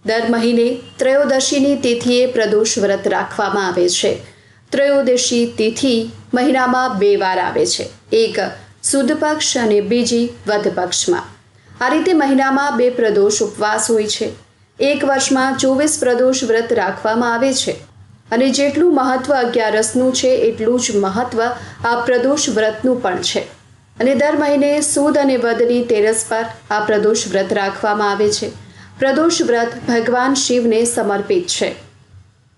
દર મહિને ત્રયોદશીની તિથિએ પ્રદોષ વ્રત રાખવામાં આવે છે. ત્રયોદશી તિથિ મહિનામાં 2 વાર આવે છે, એક સુદ પક્ષ અને બીજી વદ પક્ષમાં. આ રીતે મહિનામાં 2 પ્રદોષ ઉપવાસ હોય છે. એક વર્ષમાં 24 પ્રદોષ વ્રત રાખવામાં આવે છે અને જેટલું મહત્વ અગિયારસનું છે એટલું જ મહત્વ આ પ્રદોષ વ્રતનું પણ છે. અને દર મહિને સુદ અને વદની તેરસ પર આ પ્રદોષ વ્રત રાખવામાં આવે છે. પ્રદોષ વ્રત ભગવાન શિવને સમર્પિત છે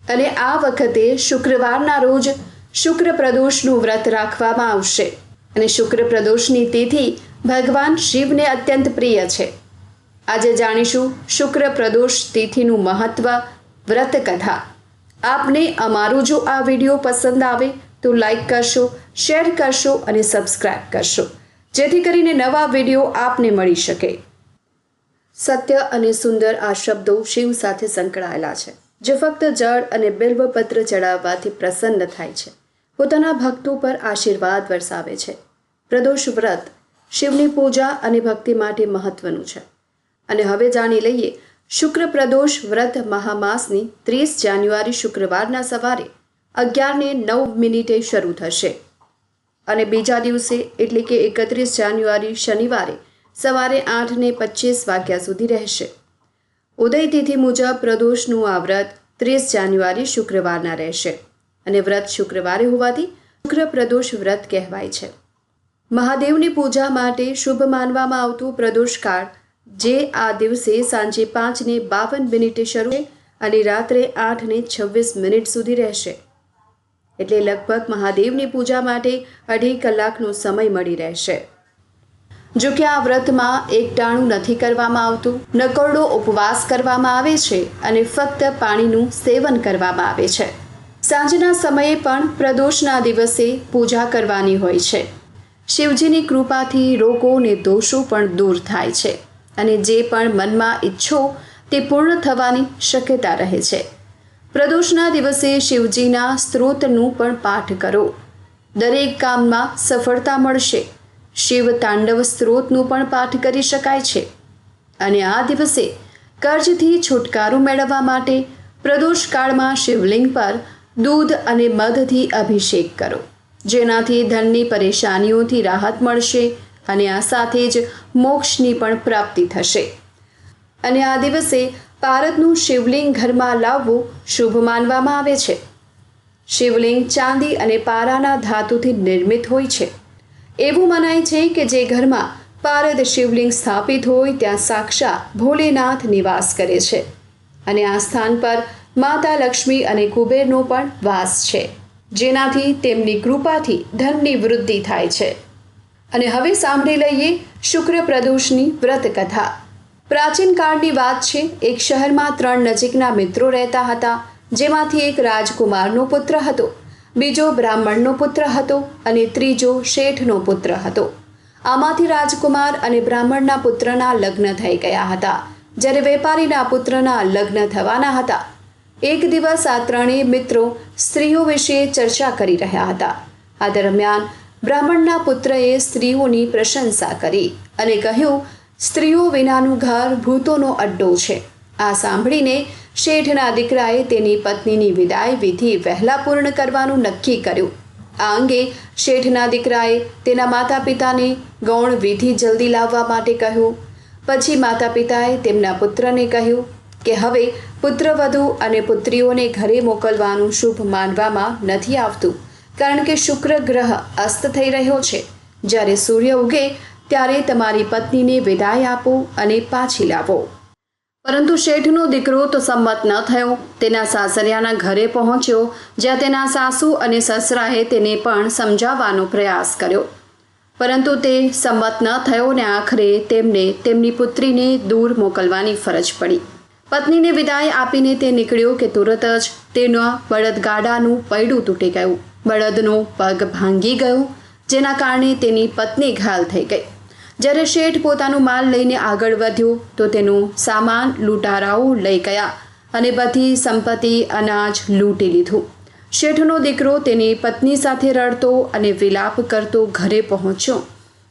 અને આ વખતે શુક્રવારના રોજ શુક્ર પ્રદોષનું વ્રત રાખવામાં આવશે. અને શુક્ર પ્રદોષની તિથિ ભગવાન શિવને અત્યંત પ્રિય છે. આજે જાણીશું શુક્ર પ્રદોષ તિથિનું મહત્વ, વ્રત કથા. આપને અમારું જો આ વિડીયો પસંદ આવે તો લાઈક કરશો, શેર કરશો અને સબસ્ક્રાઇબ કરશો, જેથી કરીને નવા વિડીયો આપને મળી શકે. સત્ય અને સુંદર આ શબ્દો શિવ સાથે સંકળાયેલા છે, જે ફક્ત જળ અને બિલ્વપત્ર ચડાવવાથી પ્રસન્ન થાય છે, પોતાના ભક્તો પર આશીર્વાદ વરસાવે છે. પ્રદોષ વ્રત શિવની પૂજા અને ભક્તિ માટે મહત્વનું છે. અને હવે જાણી લઈએ શુક્ર પ્રદોષ વ્રત મહામાસની 30 જાન્યુઆરી શુક્રવારના સવારે 11:09 શરૂ થશે અને બીજા દિવસે એટલે કે 31 જાન્યુઆરી શનિવારે સવારે 8:25 વાગ્યા સુધી રહેશે. ઉદય તિથિ મુજબ પ્રદોષનું આ વ્રત 30 જાન્યુઆરી શુક્રવારના રહેશે અને વ્રત શુક્રવારે હોવાથી શુક્ર પ્રદોષ વ્રત કહેવાય છે. મહાદેવની પૂજા માટે શુભ માનવામાં આવતું પ્રદોષ કાળ જે આ દિવસે સાંજે 5:52 શરૂ અને રાત્રે 8:26 સુધી રહેશે. એટલે લગભગ મહાદેવની પૂજા માટે 2.5 કલાકનો સમય મળી રહેશે. જો કે આ વ્રતમાં એકટાણું નથી કરવામાં આવતું, નકોરડો ઉપવાસ કરવામાં આવે છે અને ફક્ત પાણીનું સેવન કરવામાં આવે છે. સાંજના સમયે પણ પ્રદોષના દિવસે પૂજા કરવાની હોય છે. શિવજીની કૃપાથી રોગો અને દોષો પણ દૂર થાય છે અને જે પણ મનમાં ઈચ્છો તે પૂર્ણ થવાની શક્યતા રહે છે. પ્રદોષના દિવસે શિવજીના સ્ત્રોતનું પણ પાઠ કરો. દરેક કામમાં સફળતા મળશે. શિવ તાંડવ સ્ત્રોતનું પણ પાઠ કરી શકાય છે. અને આ દિવસે કર્જથી છુટકારો મેળવવા માટે પ્રદોષ કાળમાં શિવલિંગ પર દૂધ અને મધથી અભિષેક કરો, જેનાથી ધનની પરેશાનીઓથી રાહત મળશે અને આ સાથે જ મોક્ષની પણ પ્રાપ્તિ થશે. અને આ દિવસે પારદનું શિવલિંગ ઘરમાં લાવવું શુભ માનવામાં આવે છે. શિવલિંગ ચાંદી અને પારાના ધાતુથી નિર્મિત હોય છે. એવું મનાય છે કે જે ઘરમાં પારદ શિવલિંગ સ્થાપિત હોય ત્યાં સાક્ષાત ભોલેનાથ નિવાસ કરે છે અને આ સ્થાન પર માતા લક્ષ્મી અને કુબેરનો પણ વાસ છે, જેનાથી તેમની કૃપાથી ધનની વૃદ્ધિ થાય છે. અને હવે સાંભળી લઈએ શુક્ર પ્રદોષની વ્રત કથા. પ્રાચીન કાળની વાત છે. એક શહેરમાં 3 નજીકના મિત્રો રહેતા હતા, જેમાંથી એક રાજકુમારનો પુત્ર હતો, બીજો બ્રાહ્મણનો પુત્ર હતો અને ત્રીજો શેઠનો પુત્ર હતો. આમાંથી રાજકુમાર અને બ્રાહ્મણના પુત્રના લગ્ન થઈ ગયા હતા, જ્યારે વેપારીના પુત્રના લગ્ન થવાના હતા. એક દિવસ આ ત્રણેય મિત્રો સ્ત્રીઓ વિશે ચર્ચા કરી રહ્યા હતા. આ દરમિયાન બ્રાહ્મણના પુત્રએ સ્ત્રીઓની પ્રશંસા કરી અને કહ્યું, સ્ત્રીઓ વિનાનું ઘર ભૂતોનો અડ્ડો છે. આ સાંભળીને શેઠના દીકરાએ તેની પત્નીની વિદાય વિધિ વહેલા પૂર્ણ કરવાનું નક્કી કર્યું. આ અંગે શેઠના દીકરાએ તેના માતા પિતાને ગૌણ વિધિ જલ્દી લાવવા માટે કહ્યું. પછી માતા પિતાએ તેમના પુત્રને કહ્યું કે હવે પુત્રવધુ અને પુત્રીઓને ઘરે મોકલવાનું શુભ માનવામાં નથી આવતું, કારણ કે શુક્ર ગ્રહ અસ્ત થઈ રહ્યો છે. જ્યારે સૂર્ય ઉગે ત્યારે તમારી પત્નીને વિદાય આપો અને પાછી લાવો. પરંતુ શેઠનો દીકરો તો સંમત ન થયો. તેના સાસરિયાના ઘરે પહોંચ્યો, જ્યાં તેના સાસુ અને સસરાએ તેને પણ સમજાવવાનો પ્રયાસ કર્યો, પરંતુ તે સંમત ન થયો ને આખરે તેમને તેમની પુત્રીને દૂર મોકલવાની ફરજ પડી. પત્નીને વિદાય આપીને તે નીકળ્યો કે તુરત જ તેના બળદગાડાનું પૈડું તૂટી ગયું. બળદનો પગ ભાંગી ગયો, જેના કારણે તેની પત્ની ઘાયલ થઈ ગઈ. જ્યારે શેઠ પોતાનું માલ લઈને આગળ વધ્યો તો તેનું સામાન લૂંટારાઓ લઈ ગયા અને બધી સંપત્તિ અનાજ લૂંટી લીધું. શેઠનો દીકરો તેની પત્ની સાથે રડતો અને વિલાપ કરતો ઘરે પહોંચ્યો.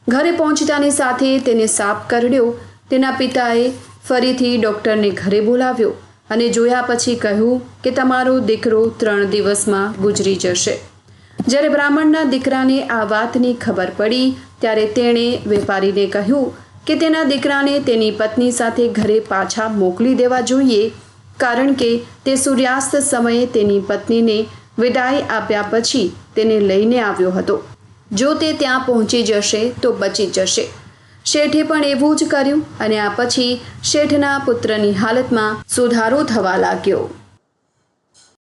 ઘરે પહોંચતાની સાથે તેને સાપ કરડ્યો. તેના પિતાએ ફરીથી ડૉક્ટરને ઘરે બોલાવ્યો અને જોયા પછી કહ્યું કે તમારો દીકરો 3 દિવસમાં ગુજરી જશે. જ્યારે બ્રાહ્મણના દીકરાને આ વાતની ખબર પડી ત્યારે તેણે વેપારીને કહ્યું કે તેના દીકરાને તેની પત્ની સાથે ઘરે પાછા મોકલી દેવા જોઈએ, કારણ કે તે સૂર્યાસ્ત સમયે તેની પત્નીને વિદાય આપ્યા પછી તેને લઈને આવ્યો હતો. જો તે ત્યાં પહોંચી જશે તો બચી જશે. શેઠે પણ એવું જ કર્યું અને આ પછી શેઠના પુત્રની હાલતમાં સુધારો થવા લાગ્યો.